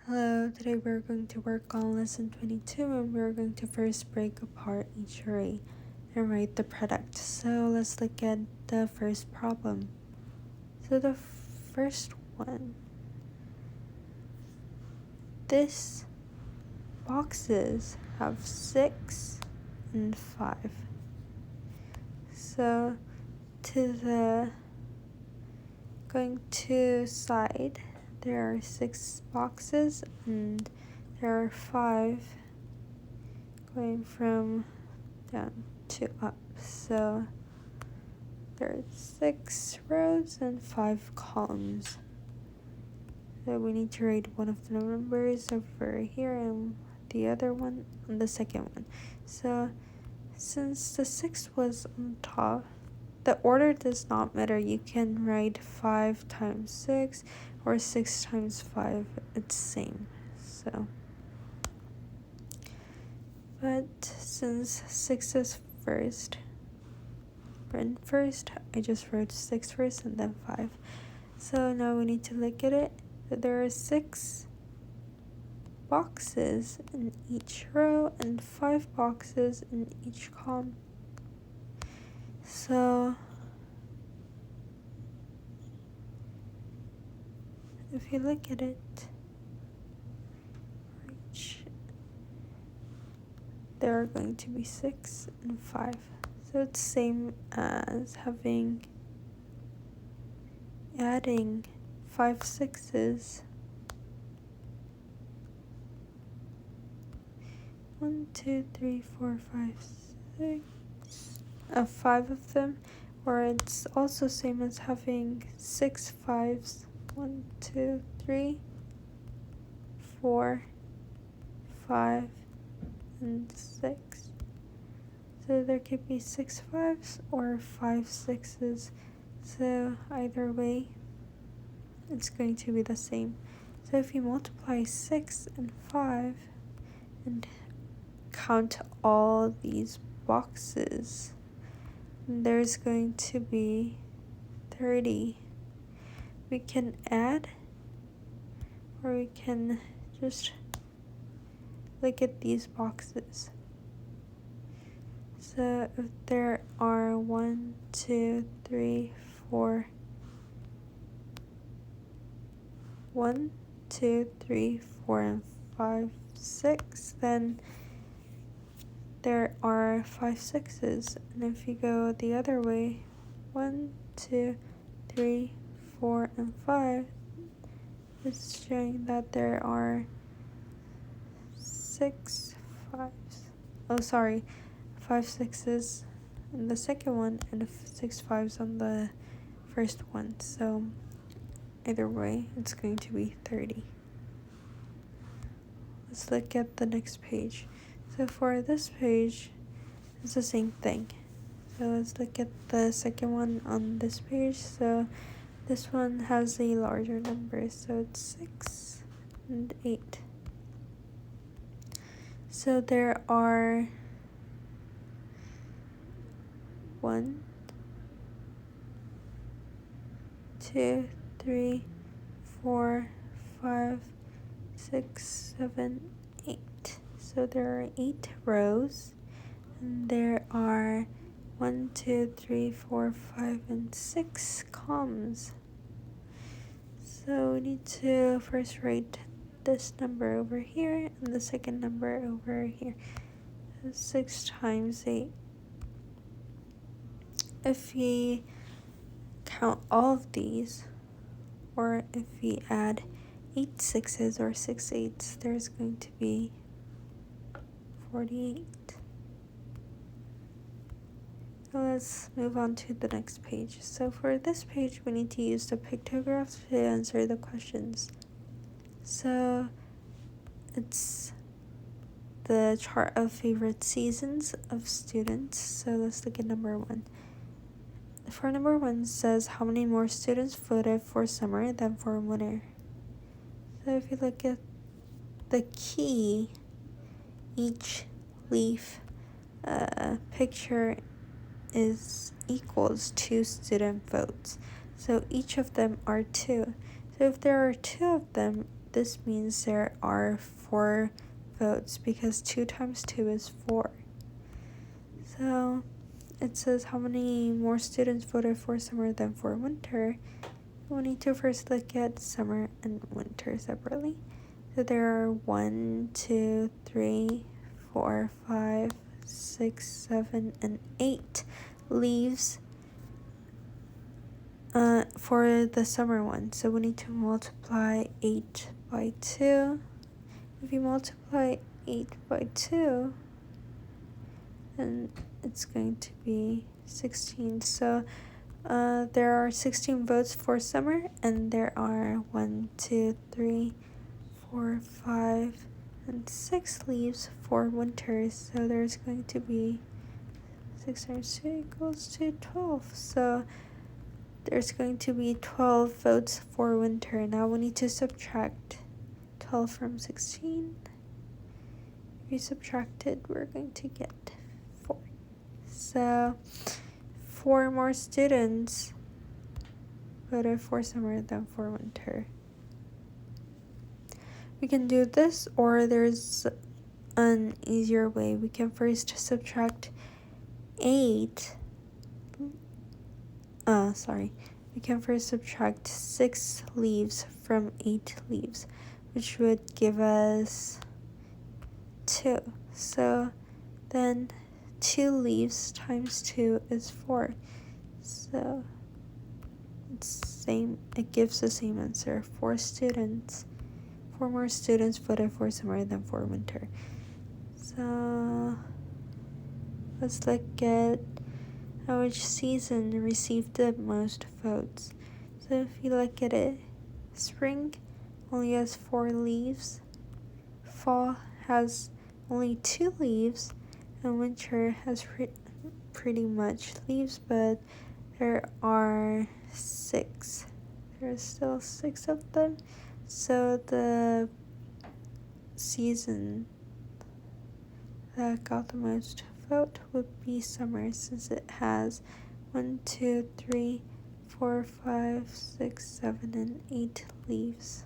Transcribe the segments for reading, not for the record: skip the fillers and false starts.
Hello, today we're going to work on lesson 22 and we're going to first break apart each array and write the product. So let's look at the first problem. So the first one, this boxes have 6 and 5. So going to side, there are 6 boxes and there are 5 going from down to up. So there's 6 rows and 5 columns. So we need to write one of the numbers over here and the other one on the second one. So since the 6 was on top, the order does not matter. You can write 5 times 6 or 6 times 5. It's same. So, but since 6 is first, I just wrote 6 first and then 5. So now we need to look at it. There are 6 boxes in each row and 5 boxes in each column. So if you look at it, there are going to be 6 and 5. So it's same as adding 5 sixes. 1, 2, 3, 4, 5, 6. 5 of them, or it's also same as having 6 fives. 1, 2, 3, 4, 5, and 6. So there could be 6 fives or 5 sixes. So either way, it's going to be the same. So if you multiply 6 and 5 and count all these boxes, there's going to be 30. We can add, or we can just look at these boxes. So if there are 1, 2, 3, 4, 1, 2, 3, 4, and 5, 6, then there are 5 sixes. And if you go the other way, 1, 2, 3, 4, and 5, it's showing that there are 6 fives. 5 sixes in the second one and 6 fives on the first one. So either way, it's going to be 30. Let's look at the next page. So for this page, it's the same thing. So let's look at the second one on this page. So this one has a larger number, so it's 6 and 8. So there are 1, 2, 3, 4, 5, 6, 7, 8. So there are 8 rows, and there are 1, 2, 3, 4, 5, and 6 columns. So we need to first write this number over here and the second number over here. 6 times 8. If we count all of these, or if we add 8 sixes or 6 eights, there's going to be 48. So let's move on to the next page. So for this page, we need to use the pictographs to answer the questions. So it's the chart of favorite seasons of students. So let's look at number 1. For number 1 says how many more students voted for summer than for winter. So if you look at the key, each leaf picture equals 2 student votes. So each of them are 2. So if there are 2 of them, this means there are 4 votes because 2 times 2 is 4. So it says how many more students voted for summer than for winter. We need to first look at summer and winter separately. So there are 1, 2, 3, 4, 5, 6, 7, and 8 leaves for the summer one. So we need to multiply 8 by 2. If you multiply 8 by 2, then it's going to be 16. So there are 16 votes for summer, and there are 1, 2, 3, 4, 5, and 6 leaves for winter. So there's going to be 6 times 2 equals to 12. So there's going to be 12 votes for winter. Now we need to subtract 12 from 16. If you subtract it, we're going to get 4. So 4 more students voted for summer than for winter. We can do this, or there's an easier way. We can first subtract 8. We can first subtract 6 leaves from 8 leaves, which would give us 2. So then 2 leaves times 2 is 4. So it gives the same answer. 4 more students voted for summer than for winter. So let's look at which season received the most votes. So if you look at it, spring only has 4 leaves, fall has only 2 leaves, and winter has pretty much leaves, but there are 6. There's still 6 of them. So the season that got the most vote would be summer, since it has 1, 2, 3, 4, 5, 6, 7, and 8 leaves.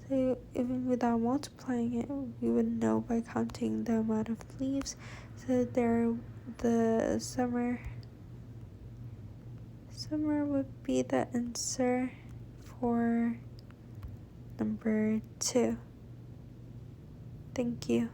So even without multiplying it, we would know by counting the amount of leaves. So the summer would be the answer for number 2. Thank you.